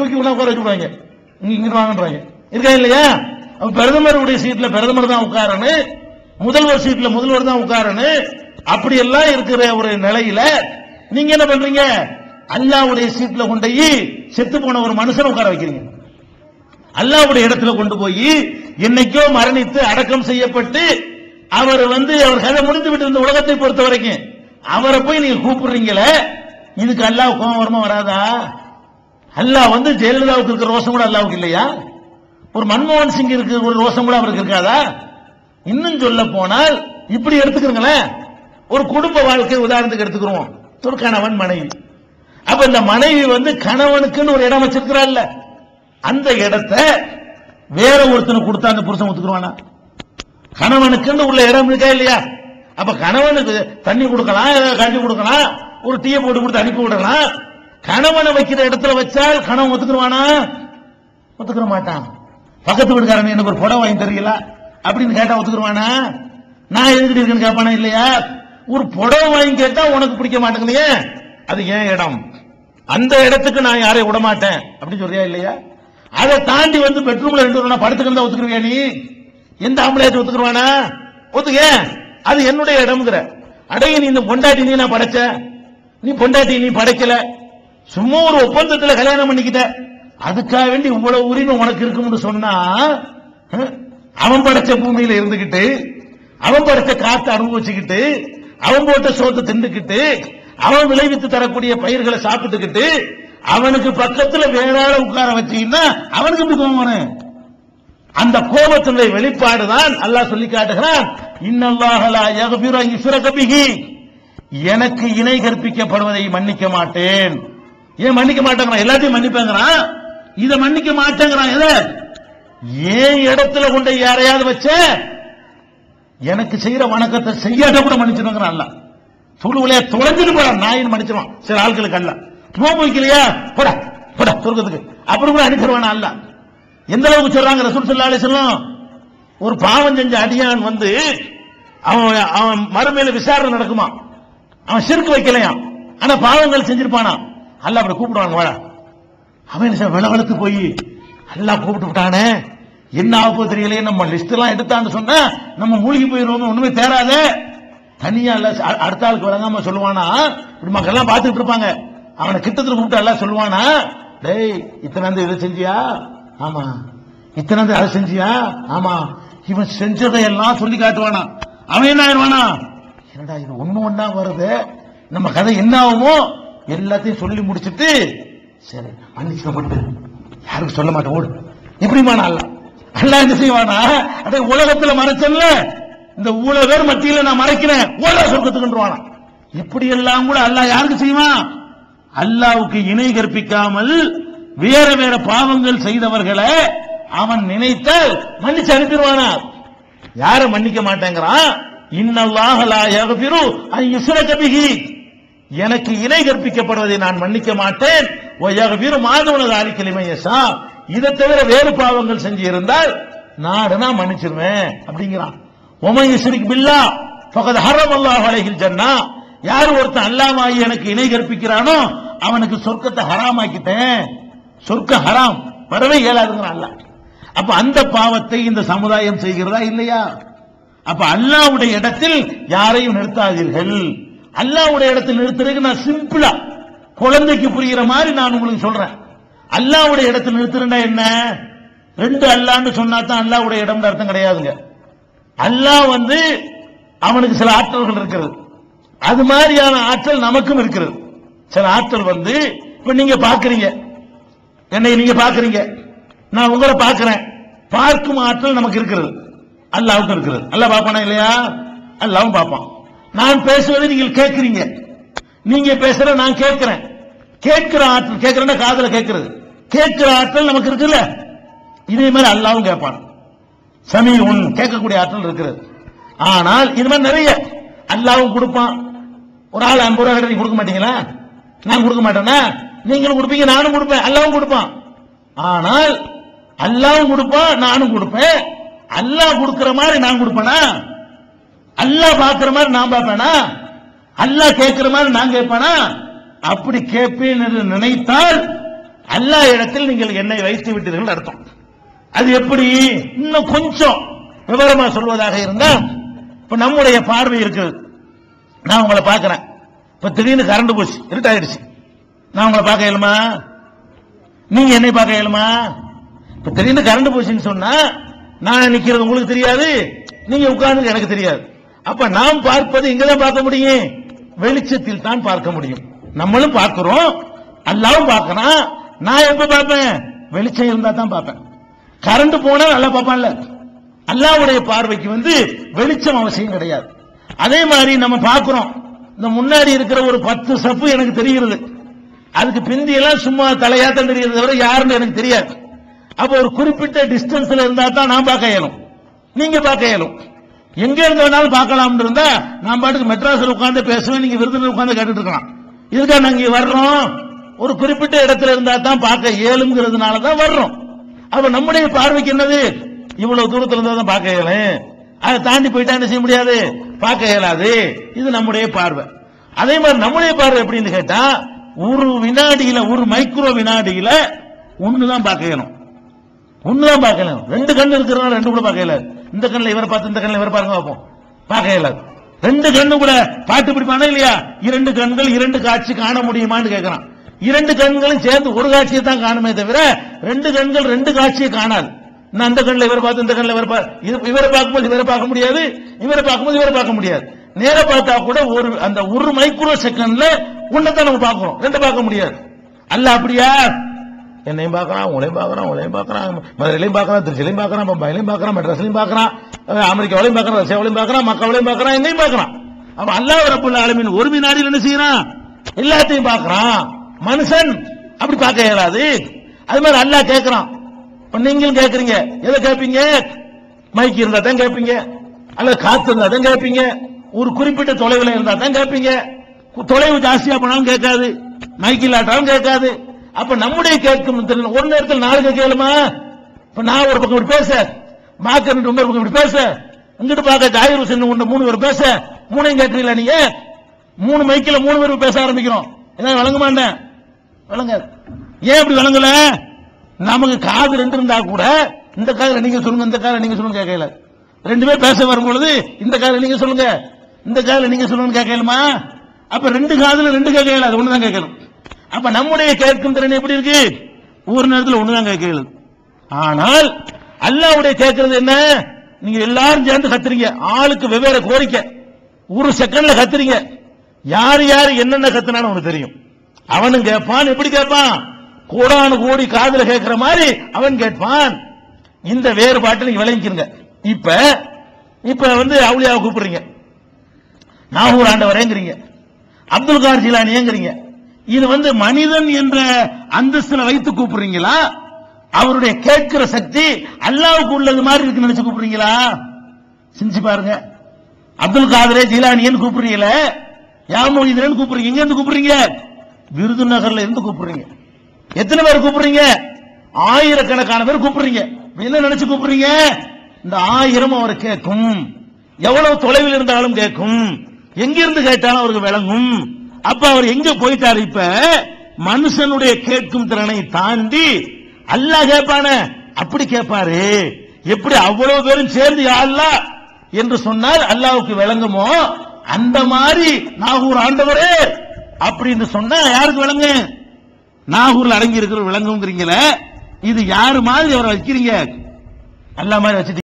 தூக்கி உள்ள உட்கார வச்சுடுவாங்க, இங்க வாங்கன்றாங்க. இருக்கா இல்லையா? பிரதமருடைய சீட்ல பிரதமர் தான் உட்காரணும், முதல்வர் சீட்ல முதல்வர் தான் உட்காரணும். அப்படி எல்லாம் இருக்கிற ஒரு நிலையில நீங்க என்ன பண்றீங்க? அல்லாஹ்வுடைய சீட்ல கொண்டு போய் செத்து போன ஒரு மனுஷனை உட்கார வைக்கிறீங்க. அல்லாஹ்வுடைய இடத்துல கொண்டு போய் என்னைக்கோ மரணித்து அடக்கம் செய்யப்பட்டு அவர் அவர் கதை முடிந்து விட்டு இருந்த உலகத்தை பொறுத்த வரைக்கும் அவரை போய் நீங்க கூப்பிடுறீங்களே, இதுக்கு அல்லாஹ் கோபம் வருமா வராதா? அல்லாஹ் ஜெயலலிதாவுக்கு இருக்கிற ரோஷம் கூட அல்லாஹ்வுக்கு இல்லையா? ஒரு மன்மோகன் சிங் இருக்கிற ஒரு ரோஷம் கூட அவருக்கு இருக்காதா? இன்னும் சொல்ல போனால் இப்படி எடுத்துக்கிறீங்களேன், ஒரு குடும்ப வாழ்க்கை உதாரணத்துக்கு எடுத்துக்கிறோம். ஒரு கணவன் மனைவி. அப்ப இந்த மனைவி கணவனுக்குன்னு ஒரு இடம் வச்சிருக்கிறாள்ல, அந்த இடத்தை வேற ஒருத்தனுக்கு கொடுத்தா அந்த புருஷன் ஒத்துக்குருவானா? கணவனுக்குன்னு உள்ள இடம் இருக்கா இல்லையா? அப்ப கணவனுக்கு தண்ணி கொடுக்கலாம், கஞ்சி கொடுக்கலாம், ஒரு டீயை போட்டு கொடுத்து அனுப்பி விடலாம். கணவனை வைக்கிற இடத்துல வச்சால் கணவன் ஒத்துக்குருவானா? ஒத்துக்கிற மாட்டான். பக்கத்து வீட்டுக்காரன் எனக்கு ஒரு புடவை வாங்கி தரீங்களா அப்படின்னு கேட்டா ஒத்துக்குருவானா? நான் எதுக்கிட்டு இருக்கேன்னு கேட்பானா இல்லையா? ஒரு புடவை வாங்கி கேட்டா உனக்கு பிடிக்க மாட்டேங்குது, அது ஏன் இடம், அந்த இடத்துக்கு நான் யாரையும் விட மாட்டேன் அப்படின்னு சொல்றியா இல்லையா? அதை தாண்டி பெட்ரூம்ல 2 பேரும் படுத்துக்கிறதா ஒத்துக்குருவியா நீ? எந்த ஆம்பளையாச்சும் ஒத்துக்குருவானா? ஒத்துக்க, அது என்னுடைய இடம்ங்கிற. அடைய நீ இந்த பொண்டாட்டி நீ நான் படைச்ச, நீ பொண்டாட்டி நீ படைக்கல, சும்மா ஒரு ஒப்பந்தத்தில் கல்யாணம் பண்ணிக்கிட்ட, அதுக்காக வேண்டி இவ்வளவு உரிமை உனக்கு இருக்கும்னு சொன்னா, அவன் படைச்ச பூமியில இருந்துகிட்டு, அவன் படைச்ச காத்து அனுபவிச்சுக்கிட்டு, அவன் போட்ட சோத்தை திண்டுக்கிட்டு, அவன் விளைவித்து தரக்கூடிய பயிர்களை சாப்பிட்டுக்கிட்டு, அவனுக்கு பக்கத்துல வேற ஆள உட்கார வச்சீங்கன்னா அவனுக்கு எப்படி கோபம் வரும்? அந்த கோபத்தினுடைய வெளிப்பாடுதான் அல்லாஹ் சொல்லி காட்டுகிறான், இன்னல்லாஹ லா யக்ஃபிரு அன் யுஷ்ரக பிஹி, எனக்கு இணை கற்பிக்கப்படுவதை மன்னிக்க மாட்டேன். ஏன் மன்னிக்க மாட்டேங்கிறான்? எல்லாத்தையும் மன்னிப்பேங்கிறான், இதை மன்னிக்க மாட்டேங்கிறான். எதை? ஏன் இடத்துல கொண்டு யாரையாவது வச்ச எனக்கு செய்யற வணக்கத்தை செய்யாத கூட மன்னிச்சிருங்கிறான் அல்லாஹ். துளுவிலையா தொலைஞ்சிட்டு போறான் நாயின் மன்னிச்சிருவான் சில ஆட்களுக்கு அல்லாஹ். சும்மா போய்க்கலையா போடா போடா சொர்க்கத்துக்கு அப்புறம் கூட அனுப்பிடுவானா அல்லாஹ். எந்த அளவுக்கு சொல்றாங்க ரசூல் ஸல்லல்லாஹு அலைஹி வஸல்லம், ஒரு பாவம் செஞ்ச அடியான் அவன் மறுமையில விசாரணை நடக்குமா, அவன் ஷிர்க் வைக்கலையா, ஆனா பாவங்கள் செஞ்சிருப்பானா, அல்லாஹ் அப்படி கூப்பிடுவாங்க வாடா. அவன் விளவெடுத்து போய் அல்லாஹ் கூப்பிட்டு விட்டானே, என்ன ஆகப்போ தெரியலையே, நம்ம லிஸ்ட் எல்லாம் எடுத்தான்னு சொன்னா நம்ம மூழ்கி போயிருவோம், ஒண்ணுமே தேராத. தனியா அடுத்த ஆளுக்கு வழங்காம சொல்லுவானா, இப்படி மக்கள் எல்லாம் பார்த்துட்டு இருப்பாங்க, அவனை கிட்டத்துல கூப்பிட்டு எல்லாம் சொல்லுவானா, டேய் இத்தனை இதை செஞ்சியா, ஆமா, இத்தனை அதை செஞ்சியா, ஆமா, இவன் செஞ்சதை எல்லாம் சொல்லி காட்டுவானா. அவன் என்ன ஆயிடுவானா, என்னடா இது ஒண்ணா வருது, நம்ம கதை என்ன ஆகுமோ எல்லாத்தையும் சொல்லி முடிச்சுட்டு, சரி மன்னிச்சுக்கப்பட்டு யாருக்கும் சொல்ல மாட்டேன் ஓடு, இப்படிமான அல்லாஹ் என்ன செய்வானா, அதே உலகத்துல மறைச்சல இந்த ஊழல் பேர் மத்தியில நான் மறைக்கிறேன் ஓட சொர்க்கத்துக்குன்றானா. இப்படி எல்லாம் கூட அல்லாஹ் யாருக்கு செய்வான்? அல்லாஹ்வுக்கு இணை கற்பிக்காமல் வேற வேற பாவங்கள் செய்தவர்களை அவன் நினைத்தால் மன்னிச்சு அனுப்பிடுவானா? யார மன்னிக்க மாட்டேங்கிறான்? இன்னல்லாஹ லா யக்ஃபிரு அன் யுஷ்ரக பிஹி, எனக்கு இணை கற்பிக்கப்படுவதை நான் மன்னிக்க மாட்டேன். வ யக்ஃபிரு மா தூன ஸாலிக லிமன் யஷா, இதை தவிர வேறு பாவங்கள் செஞ்சு இருந்தால் நாடுனா மன்னிச்சிருவேன் அப்படிங்கிறான். வமன் யுஷ்ரிக் பில்லாஹ் ஃபகத் ஹரமல்லாஹு அலைஹில் ஜன்னah, யார் ஒருத்தன் அல்லாஹ்வாய் எனக்கு இணை கற்பிக்கிறானோ அவனுக்கு சொர்க்கத்தை ஹராமாக்கிட்டேன், சொர்க்க ஹராம் வரவே இயலாதுங்கிறான் அல்லாஹ். அப்ப அந்த பாவத்தை இந்த சமுதாயம் செய்கிறதா இல்லையா? அப்ப அல்லாஹ்வுடைய இடத்தில் யாரையும் நிறுத்தாதீர்கள். அல்லாஹ்வுடைய இடத்தில் நிறுத்துறதுக்கு நான் சிம்பிளா குழந்தைக்கு புரிகிற மாதிரி நான் உங்களுக்கு சொல்றேன். அல்லாஹ்வுடைய இடத்தில் நிறுத்துறேன்னா என்ன? 2 அல்லாஹ்னு சொன்னா தான் அல்லாஹ்வுடைய இடம் அர்த்தம் கிடையாதுங்க. அல்லாஹ் அவனுக்கு சில ஆற்றல்கள் இருக்கிறது, அது மாதிரியான ஆற்றல் நமக்கும் இருக்கிறது. சில ஆற்றல் இப்ப நீங்க பாக்குறீங்க, என்னை நீங்க பாக்குறீங்க, நான் உங்களை பாக்குறேன், பார்க்கும் ஆற்றல் நமக்கு இருக்கிறது, அல்லாஹ்வுக்கு இருக்கிறது. அல்லாஹ் பாப்பானா இல்லையா? அல்லாஹ்வும் பாப்பான். நான் பேசுவதை நீங்கள் கேட்கிறீங்க, நீங்க பேசுற நான் கேட்கிறேன், கேட்கிற ஆற்றல், கேட்கிறேன்னா காதுல கேட்கிறது, கேட்கிற ஆற்றல் நமக்கு இருக்குல்ல, இதே மாதிரி அல்லாஹ்வும் கேட்பான். சமீஉன், கேட்கக்கூடிய ஆற்றல் இருக்கிறது. ஆனால் இது மாதிரி நிறைய அல்லாஹ்வும் கொடுப்பான். ஒரு ஆள் 50 ரூபாய் நீங்க கொடுக்க மாட்டீங்களா? நான் கொடுக்க மாட்டேன்னா நீங்களும் கொடுப்பீங்க, நானும் கொடுப்பேன், அல்லாஹ்வும் கொடுப்பான். ஆனால் அல்லாஹ்வும் கொடுப்பான், நானும் கொடுப்பேன். அல்லாஹ் கொடுக்கிற மாதிரி நான் கொடுப்பேனா? அல்லாஹ் பார்க்கிற மாதிரி நான் பார்ப்பேனா? அல்லாஹ் கேட்கிற மாதிரி நான் கேட்பேனா? அப்படி கேட்பேன் என்று நினைத்தால் அல்லாஹ் இடத்தில் நீங்கள் என்னை வைத்து விட்டீர்கள் அர்த்தம். அது எப்படி இன்னும் கொஞ்சம் விவரமா சொல்வதாக இருந்தா, இப்ப நம்முடைய பார்வை இருக்குது. நான் உங்களை பார்க்கிறேன், இப்ப திடீர்னு கரண்ட் போச்சு, இருட்டாயிடுச்சு. நான் உங்களை பார்க்க இயலுமா? நீங்க என்னை பார்க்க இயலுமா? இப்ப திடீர்னு கரண்ட் போச்சுன்னு சொன்னா நான் நிக்கிறது உங்களுக்கு தெரியாது, நீங்க உட்கார்ந்து எனக்கு தெரியாது. அப்ப நாம் பார்ப்பது இங்கதான் பார்க்க முடியும், வெளிச்சத்தில் தான் பார்க்க முடியும். நம்மளும் பார்க்கிறோம், அல்லாவும் பார்க்கறான். நான் எப்ப பார்ப்பேன்? வெளிச்சம் இருந்தா தான் பார்ப்பேன். கரண்ட் போனா நல்லா பார்ப்பான்ல. அல்லாஹ்வுடைய பார்வைக்கு வெளிச்சம் அவசியம் கிடையாது. அதே மாதிரி நம்ம பார்க்கிறோம், இந்த முன்னாடி இருக்கிற ஒரு 10 சப்பு எனக்கு தெரிகிறது, அதுக்கு பிந்தி எல்லாம் சும்மா தலையாத்தான் தெரிகிறது, தவிர யாருன்னு எனக்கு தெரியாது. அப்ப ஒரு குறிப்பிட்ட டிஸ்டன்ஸ்ல இருந்தா தான் நான் பார்க்க இயலும், நீங்க பார்க்க இயலும். எங்க இருந்தாலும் பார்க்கலாம் இருந்தா நான் பாட்டுக்கு மெட்ராஸ்ல உட்கார்ந்து பேசுவேன், நீங்க விருதுல உட்கார்ந்து கேட்டுட்டு இருக்கலாம். இதுக்காக நாங்க இங்க வர்றோம், ஒரு குறிப்பிட்ட இடத்துல இருந்தா தான் பார்க்க இயலுங்கிறதுனால தான் வர்றோம். அப்ப நம்முடைய பார்வைக்கு என்னது, இவ்வளவு தூரத்துல இருந்தா தான் பார்க்க இயலும், அதை தாண்டி போயிட்டா என்ன செய்ய முடியாது, பார்க்க இயலாது. இது நம்முடைய பார்வை. அதே மாதிரி நம்முடைய பார்வை எப்படின்னு கேட்டா, ஒரு வினாடியில, ஒரு மைக்ரோ வினாடியில ஒண்ணுதான் பார்க்க இயலும், ஒண்ணுதான் பார்க்க இயலும். 2 கண்ணு இருக்கிறனால 2 கூட பார்க்க இயலாது. இந்த கண்ணில் இவரை பார்த்து இந்த கண்ணில் இவரை பாருங்க பார்ப்போம், பார்க்க இயலாது. 2 கண்ணு கூட பாட்டு பிடிப்பானா இல்லையா? 2 கண்கள் 2 காட்சி காண முடியுமான்னு கேட்கிறான். 2 கண்களும் சேர்ந்து ஒரு காட்சியை தான் காணுமே தவிர 2 கண்கள் 2 காட்சியை காணாது. நான் அந்த கண்ணில் இவரை பார்த்து இந்த கண்ணில் இவரை பார்க்கும்போது இவரை பார்க்க முடியாது, இவரை பார்க்கும்போது இவரை பார்க்க முடியாது. நேர பார்த்தா கூட அந்த ஒரு மைக்ரோ செகண்ட்ல ஒன்னதான் நம்ம பார்க்கிறோம், 2 பார்க்க முடியாது. அல்ல அப்படியா? என்னையும் பார்க்கறான், உங்களையும் பார்க்கறான், உங்களையும் பார்க்கறான், மதுரையிலையும் பார்க்கறான், திருச்சியிலையும் பார்க்கறான், பம்பாயிலையும் பார்க்கறான், மெட்ராஸ்லையும் பார்க்கறான், அமெரிக்காவிலையும் பார்க்கறான், ரஷ்யாவிலையும் பார்க்கறான், மக்காவிலையும் பார்க்கறான், எங்கேயும் பார்க்கறான். அப்ப அல்லாஹ் ரப்பல் ஆலமீன் ஒரு வினாடியில் என்ன செய்யறான்? எல்லாத்தையும் பார்க்கறான். மனுஷன் அப்படி பார்க்க இயலாது. அது மாதிரி அல்லாஹ் கேட்கறான். நீங்களும் கேட்கறீங்க, எதை கேட்பீங்க? மைக் இருந்தா தான் கேட்பீங்க, அல்லது காத்து இருந்தா தான் கேட்பீங்க, ஒரு குறிப்பிட்ட தொலைவில் இருந்தா தான் கேட்பீங்க. தொலைவு ஜாஸ்தியா போனாலும் கேட்காது, மைக் இல்லாட்டாலும் கேட்காது. அப்ப நம்முடைய கேட்கும் ஒரு நேரத்தில் 4 கேட்க இயலுமா? இப்ப நான் ஒரு பக்கம் இப்படி பேச, மாக்க இன்னொரு பக்கம் இப்படி பேச, இங்கிட்டு பார்க்க ஜாகிர் ஹுசைன் 3 பேர் பேச, 3ஐயும் கேட்கறீங்களா நீங்க? 3 மைக்கில் 3 பேர் பேச ஆரம்பிக்கிறோம், என்ன விளங்க மாட்டேன், விளங்க. ஏன் இப்படி விளங்கல? நமக்கு காது 2 இருந்தா கூட இந்த காதுல நீங்க சொல்லுங்க, இந்த காதுல நீங்க சொல்லுங்க கேட்கல. 2 பேர் பேச வரும்பொழுது இந்த காதுல நீங்க சொல்லுங்க, இந்த காதுல நீங்க சொல்லுங்க கேட்கலுமா? அப்ப 2 காதுல 2 கேட்கல, அது ஒண்ணுதான் கேட்கணும். அப்ப நம்முடைய கேட்கும் திறன் எப்படி இருக்கு? ஒரு நேரத்தில் ஒண்ணுதான் கேட்கல. ஆனால் அல்லாஹ்வுடைய கேட்கிறது என்ன? நீங்க எல்லாரும் சேர்ந்து கத்துறீங்க, ஆளுக்கு வெவ்வேறு கோரிக்கை, ஒரு செகண்ட்ல கத்துறீங்க. யார் யார் என்னென்ன கத்துனான்னு உனக்கு தெரியும். அவனும் கேட்பான். எப்படி கேட்பான்? கோடானு கோடி காதுல கேட்கிற மாதிரி அவன் கேட்பான். இந்த வேறுபாட்டை நீங்க விளங்கிக்கிறீங்க. இப்ப அவுலியாவை கூப்பிடுறீங்க, நாகூர் ஆண்டவரேங்கிறீங்க, அப்துல் கார் ஜிலானிங்கிறீங்க. இது மனிதன் என்ற அந்தஸ்துல வைத்து கூப்பிடுறீங்களா? அவருடைய கேட்கிற சக்தி அல்லாஹ்வுக்கு உள்ளது மாதிரி இருக்கு நினைச்சு கூப்பிடுறீங்களா? சிந்திச்சு பாருங்க. அப்துல் காதரே ஜிலானின்னு கூப்பிடுறீங்களே, யாமொழிதரன் கூப்பிடுறீங்க, எங்க இருந்து கூப்பிடுறீங்க? விருதுநகர்ல இருந்து கூப்பிடுறீங்க. எத்தனை பேர் கூப்பிடுறீங்க? ஆயிரக்கணக்கான பேர் கூப்பிடுறீங்க. என்ன நினைச்சு கூப்பிடுறீங்க? இந்த 1000 அவர் கேட்கும், எவ்வளவு தொலைவில் இருந்தாலும் கேட்கும், எங்கிருந்து கேட்டாலும் அவருக்கு விளங்கும். அப்ப அவர் எங்க போயிட்டாரு? இப்ப மனுஷனுடைய கேட்கும் திறனை தாண்டி அல்லாஹ் கேட்பான, அப்படி கேட்பாரு. எப்படி அவ்வளவு பேரும் சேர்ந்து யா அல்லாஹ் என்று சொன்னால் அல்லாஹ்வுக்கு விளங்குமோ, அந்த மாதிரி நாகூர் ஆண்டவரே அப்படின்னு சொன்னா யாருக்கு விளங்க? நாகூர்ல அடங்கி இருக்கிற விளங்குங்கிறீங்களே, இது யாரு மாதிரி அவரை வைக்கிறீங்க? அல்லாஹ் மாதிரி வச்சுட்டு